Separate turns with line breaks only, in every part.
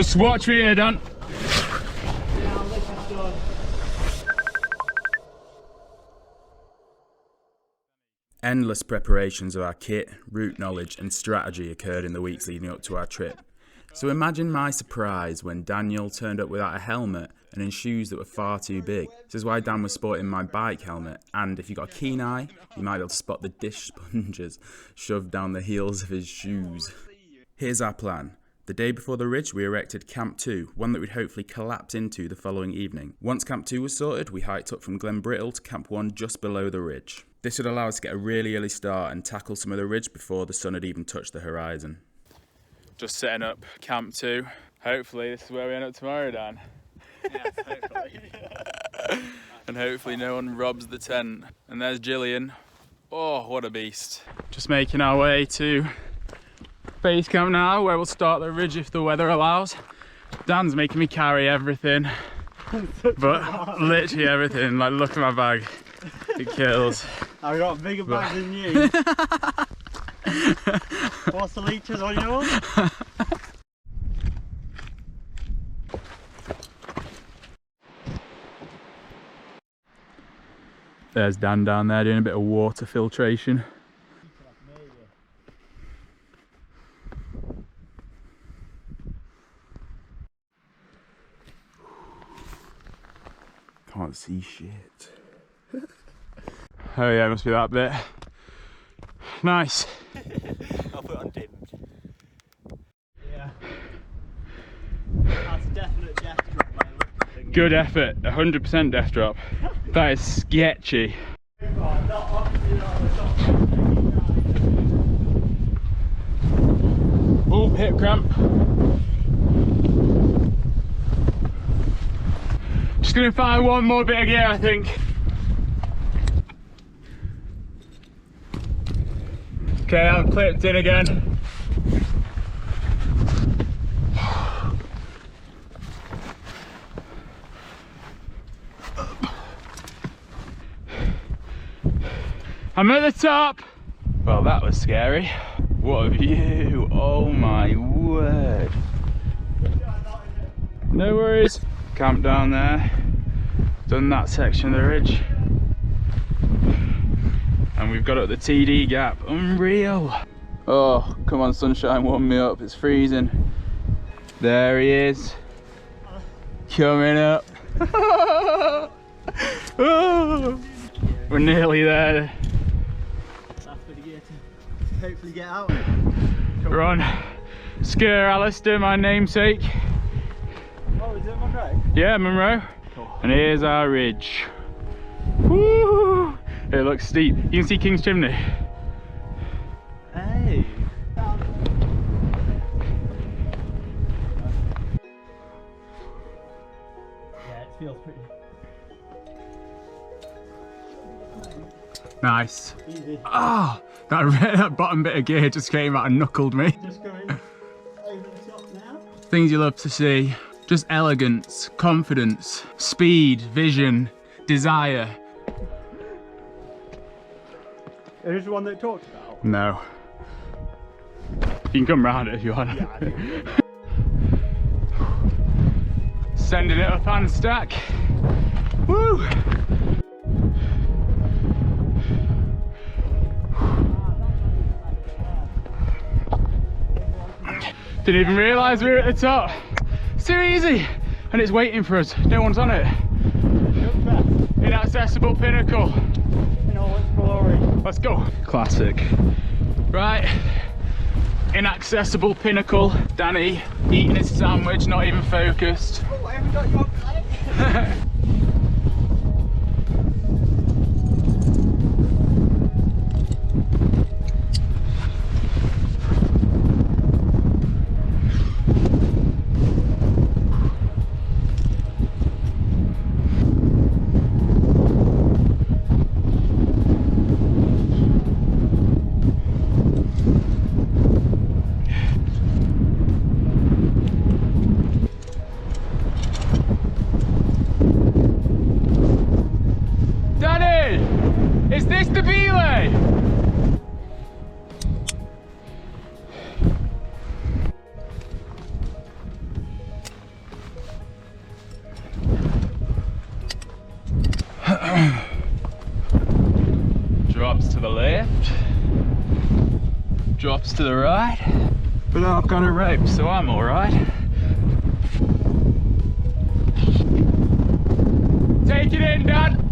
Just watch me here, Dan. Endless preparations of our kit, route knowledge and strategy occurred in the weeks leading up to our trip. So imagine my surprise when Daniel turned up without a helmet and in shoes that were far too big. This is why Dan was sporting my bike helmet, and if you got a keen eye, you might be able to spot the dish sponges shoved down the heels of his shoes. Here's our plan. The day before the ridge, we erected Camp 2, one that we'd hopefully collapse into the following evening. Once Camp 2 was sorted, we hiked up from Glen Brittle to Camp 1 just below the ridge. This would allow us to get a really early start and tackle some of the ridge before the sun had even touched the horizon. Just setting up Camp 2. Hopefully this is where we end up tomorrow, Dan.
Yes, hopefully.
And hopefully no one robs the tent. And there's Gillian. Oh, what a beast. Just making our way to base camp now, where we'll start the ridge if the weather allows. Dan's making me carry everything. But literally everything. Like, look at my bag. It kills.
I've got a bigger bag than you. What's the litres on yours?
There's Dan down there doing a bit of water filtration. Can't see shit. Oh yeah, must be that bit. Nice.
I'll put it on dimmed. Yeah. That's a definite death drop by the look of things.
Good effort, 100% death drop. That is sketchy. Oh, hip cramp. Just gonna find one more bit of gear, I think. Okay, I'm clipped in again. I'm at the top. Well, that was scary. What a view, oh my word. No worries. Camp down there. Done that section of the ridge. And we've got up the TD gap. Unreal. Oh, come on sunshine, warm me up. It's freezing. There he is. Coming up. Oh, we're nearly there.
Hopefully get out.
We're on Skye Alistair, my namesake.
Oh, is it Munro?
Yeah, Munro.
Cool.
And here's our ridge. Woo! It looks steep. You can see King's Chimney.
Hey. Yeah, it feels pretty.
Nice.
Easy.
Ah, that bottom bit of gear just came out and knuckled me.
Just going over the top now.
Things you love to see. Just elegance, confidence, speed, vision, desire.
Who's the one that talked about?
No. You can come round it if you want.
Yeah, I do.
Sending it up on Stac. Woo! Didn't even realise we were at the top. It's too easy, and it's waiting for us. No one's on it. Inaccessible Pinnacle.
In all its glory.
Let's go. Classic. Right. Inaccessible Pinnacle. Danny eating his sandwich, not even focused.
Oh, I haven't got you on plate.
Is this the belay? to the left, drops to the right, but I've got a rope, so I'm alright. Take it in, Dad!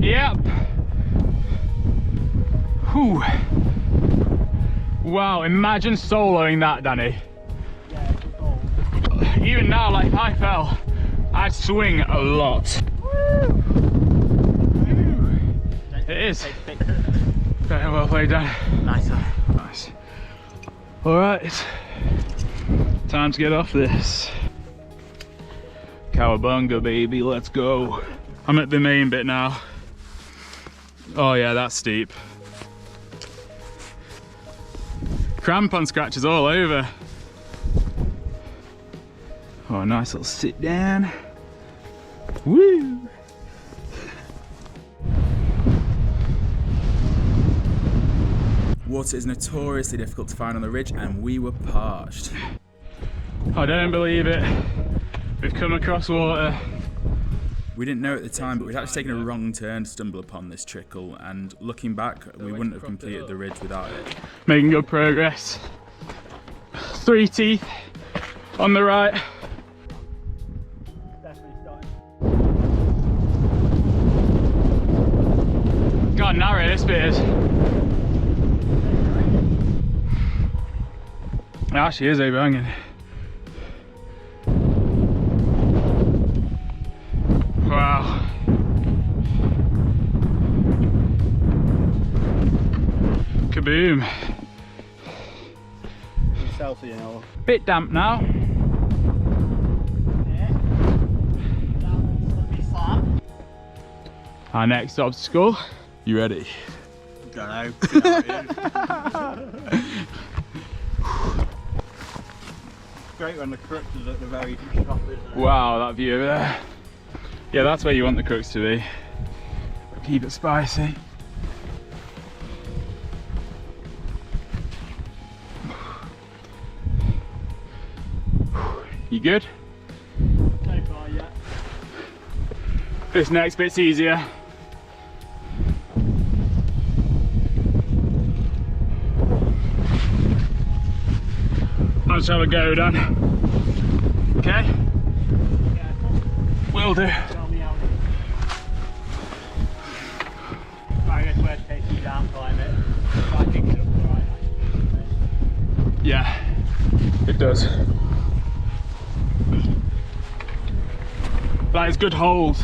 Yep! Whew. Wow, imagine soloing that, Danny.
Yeah, good goal.
Even now, like if I fell, I'd swing a lot. Woo. It is. Very well played, Dan.
Nice one.
Nice. Alright, time to get off this. Cowabunga, baby, let's go. I'm at the main bit now. Oh yeah, that's steep. Crampon scratches all over. Oh, nice little sit down. Woo! Water is notoriously difficult to find on the ridge, and we were parched. I don't believe it. We've come across water. We didn't know at the time, but we'd actually taken a wrong turn to stumble upon this trickle, and looking back, we wouldn't have completed the ridge without it. Making good progress. 3 teeth on the right.
Definitely starting.
God, narrow this bit is. It actually is overhanging. Wow. Kaboom.
Selfie, you know.
Bit damp now.
Yeah. That'll be flat.
Our next obstacle. You ready?
Don't know. Great when the crux is at the very top, isn't it?
Wow, that view over there. Yeah, that's where you want the crooks to be. Keep it spicy. You good?
So far, yeah.
This next bit's easier. Let's have a go, Dan. Okay?
Careful.
Will do.
Tell me how. I guess where to take you down, climb it. If I pick it up the right,
Yeah, it does. That is good hold.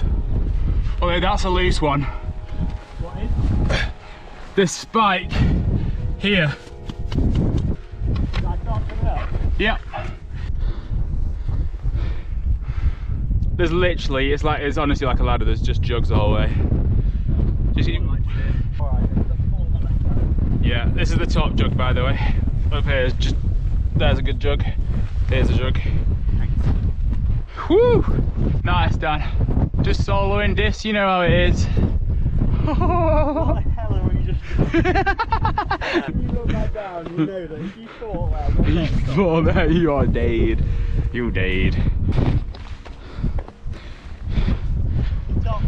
Although that's a loose one.
What is?
This spike here.
I can't put it up.
Yep. There's literally, it's honestly like a ladder. There's just jugs the whole way. Just, yeah, this is the top jug, by the way. Up here is just, there's a good jug. Here's a jug. Woo! Nice, Dan. Just soloing this, you know how it is.
What the hell are we just doing? You look back down, you know that if you fall there,
You fall there, you are dead. You dead.
Top.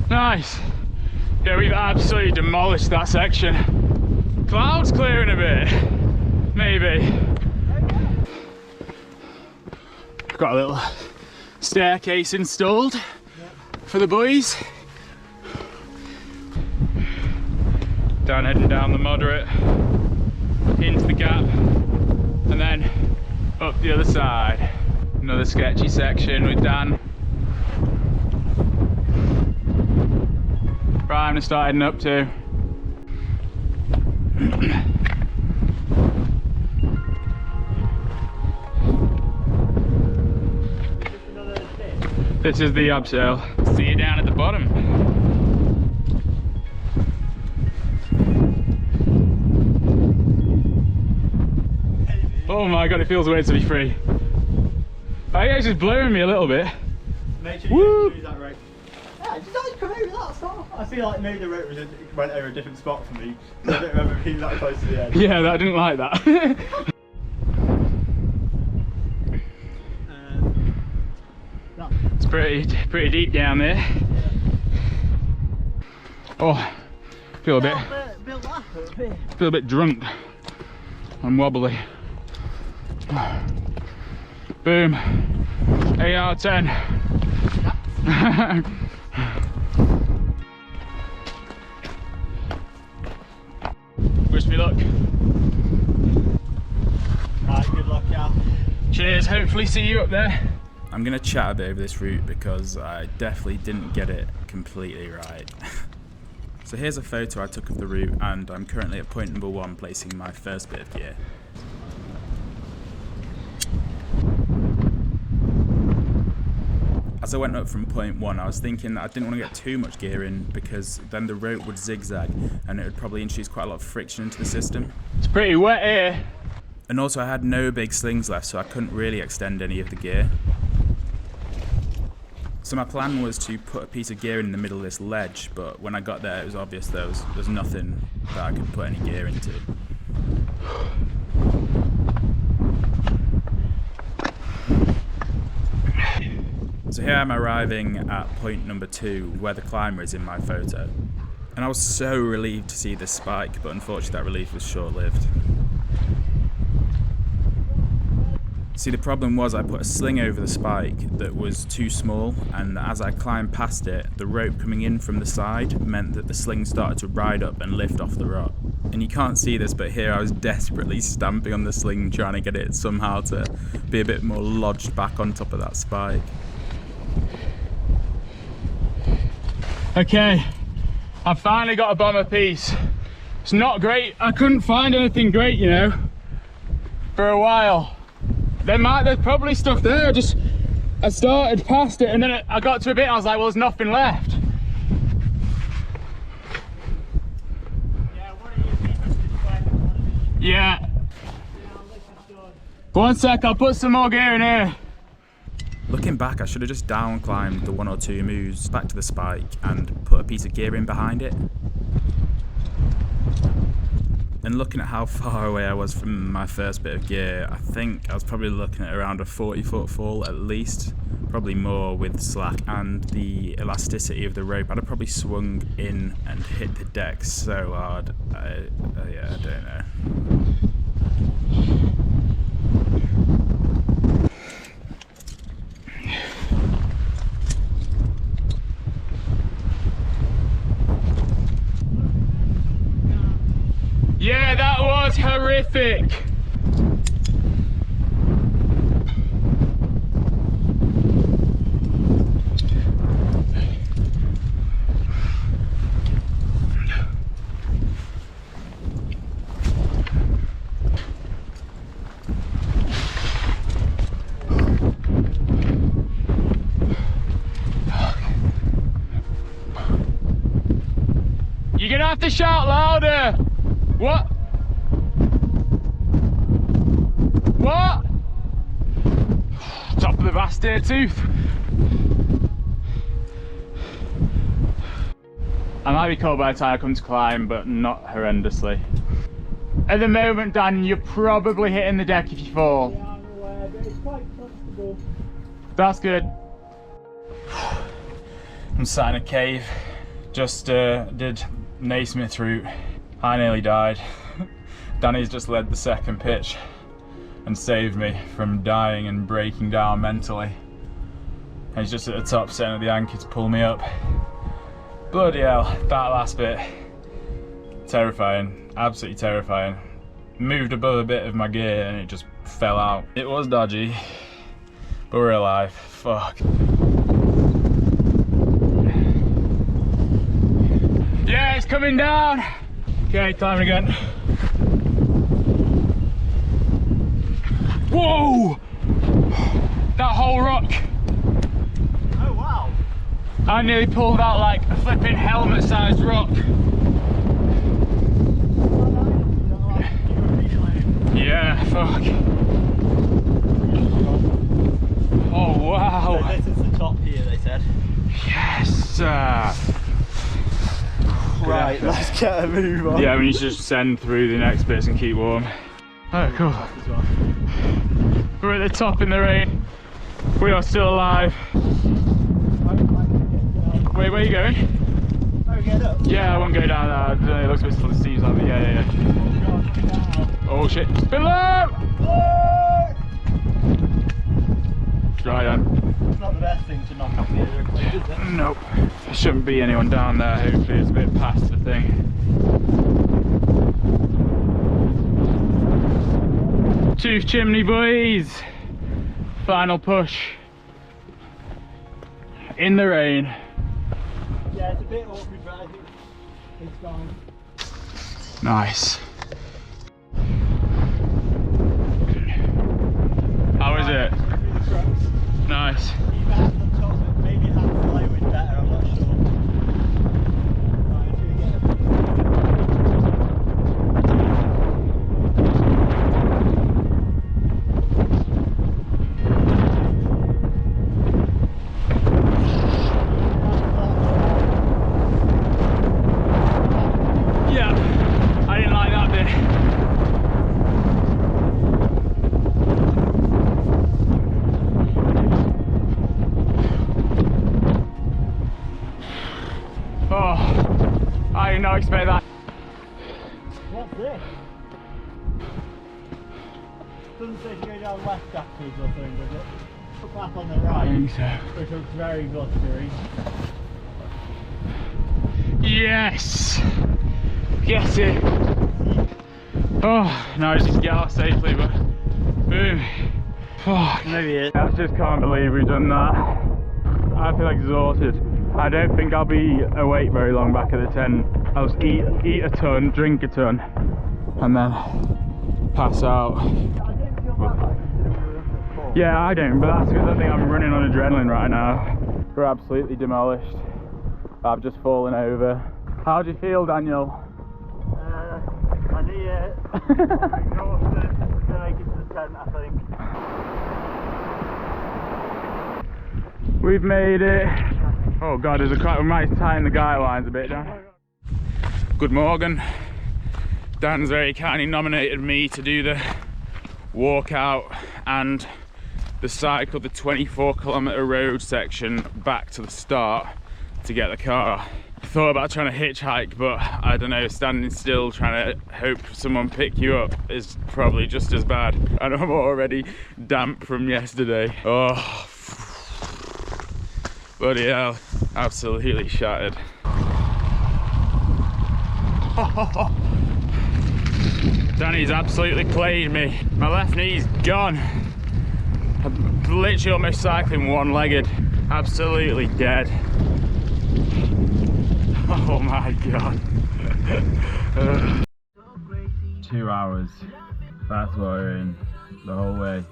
Nice. Yeah, we've absolutely demolished that section. Cloud's clearing a bit. Maybe. Got a little staircase installed for the boys. Dan heading down the moderate into the gap and then up the other side. Another sketchy section with Dan. Right, I'm gonna start heading up too. This is the abseil. See you down at the bottom. Oh my god, it feels weird to be free. I think it's just blowing me a little bit.
Make sure you don't lose that rope. Yeah, just come over that spot. I feel like maybe the rope went over a different spot for me. I don't remember being that close to the edge.
Yeah, I didn't like that.
pretty deep down there. Oh, feel a bit drunk and wobbly. Boom, 8 out of 10. Wish me luck.
Right, good luck, Cal.
Cheers, hopefully see you up there.
I'm gonna chat a bit over this route because I definitely didn't get it completely right. So here's a photo I took of the route, and I'm currently at point number 1, placing my first bit of gear. As I went up from point 1, I was thinking that I didn't want to get too much gear in because then the rope would zigzag and it would probably introduce quite a lot of friction into the system.
It's pretty wet here.
And also I had no big slings left, so I couldn't really extend any of the gear. So my plan was to put a piece of gear in the middle of this ledge, but when I got there it was obvious there was nothing that I could put any gear into. So here I'm arriving at point number 2, where the climber is in my photo. And I was so relieved to see this spike, but unfortunately that relief was short-lived. See, the problem was I put a sling over the spike that was too small, and as I climbed past it, the rope coming in from the side meant that the sling started to ride up and lift off the rock. And you can't see this, but here I was desperately stamping on the sling, trying to get it somehow to be a bit more lodged back on top of that spike.
Okay, I finally got a bomber piece. It's not great. I couldn't find anything great, you know, for a while. There's probably stuff there. I started past it and then I got to a bit and I was like, well, there's nothing left.
Yeah, one of you people did
Yeah. One sec, I'll put some more gear in here.
Looking back, I should have just down climbed the 1 or 2 moves back to the spike and put a piece of gear in behind it. And looking at how far away I was from my first bit of gear, I think I was probably looking at around a 40-foot fall at least, probably more with slack and the elasticity of the rope. I'd have probably swung in and hit the deck so hard. Yeah, I don't know.
Yeah, that was horrific. You're gonna have to shout louder. What? What? Top of the bastard tooth. I might be cold by the time I come to climb, but not horrendously. At the moment, Dan, you're probably hitting the deck if you fall.
Yeah, I'm aware, but it's quite comfortable.
That's good.
I'm sat in a cave. Just did Naismith route. I nearly died. Danny's just led the second pitch and saved me from dying and breaking down mentally. And he's just at the top setting up the anchor to pull me up. Bloody hell, that last bit. Terrifying, absolutely terrifying. Moved above a bit of my gear and it just fell out. It was dodgy, but we're alive. Fuck.
Yeah, it's coming down. Okay, climbing again. Whoa! That whole rock.
Oh wow.
I nearly pulled out like a flipping helmet-sized rock. Yeah, fuck. Oh wow.
So this is the top here, they said.
Yes.
Right, let's get a move on.
Yeah, we need to just send through the next bits and keep warm. Oh, cool. We're at the top in the rain. We are still alive. Wait, where are you going?
Oh, get up.
Yeah, I won't go down there. It looks a bit still seems like it. Yeah. Oh shit. Below! Try on.
It's not the best thing to knock off the edge of a cliff, is it?
Nope. There shouldn't be anyone down there. Hopefully it's a bit past the thing. Tooth Chimney boys! Final push. In the rain.
Yeah, it's a bit awkward, but I think it's fine.
Nice. How is it? Nice.
Even at the top, maybe it had to flow in better, I'm not sure. Right, if you get
Yeah, I didn't like that bit. Oh, I did not expect that.
What's this? Doesn't say to go down left afterwards or something, does it? Put back on the
I
right,
think so.
which looks very blustery.
Yes! Get it! Oh, now I just need to get off safely, but boom. Fuck.
Maybe it.
I just can't believe we've done that. I feel exhausted. I don't think I'll be awake very long back at the tent. I'll just eat a ton, drink a ton, and then pass out. Yeah, I don't, but that's because I think I'm running on adrenaline right now. We're absolutely demolished. I've just fallen over. How do you feel, Daniel?
I need it. I'm exhausted. To make it to the tent, I think.
We've made it. Oh god, there's a crack. We might tighten the guide lines a bit, Dan. Good morning. Dan's very kindly nominated me to do the walkout and the cycle, the 24-kilometre road section back to the start to get the car. I thought about trying to hitchhike, but I don't know, standing still trying to hope someone pick you up is probably just as bad. And I'm already damp from yesterday. Oh, bloody hell, absolutely shattered. Danny's absolutely played me. My left knee's gone. I'm literally almost cycling one-legged. Absolutely dead. Oh my god. 2 hours. That's what we're in the whole way.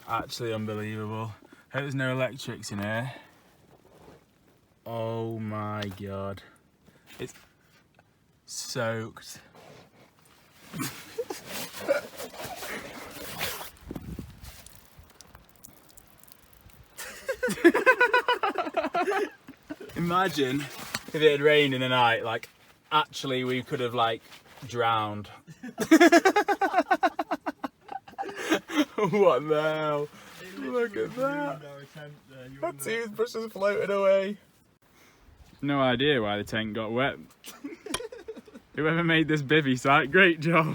Actually unbelievable. Hope there's no electrics in here. Oh my god. It's soaked. Imagine if it had rained in the night, like actually we could have like drowned. What the hell? Look at that. My toothbrush is floating away. No idea why the tent got wet. Whoever made this bivvy site, great job.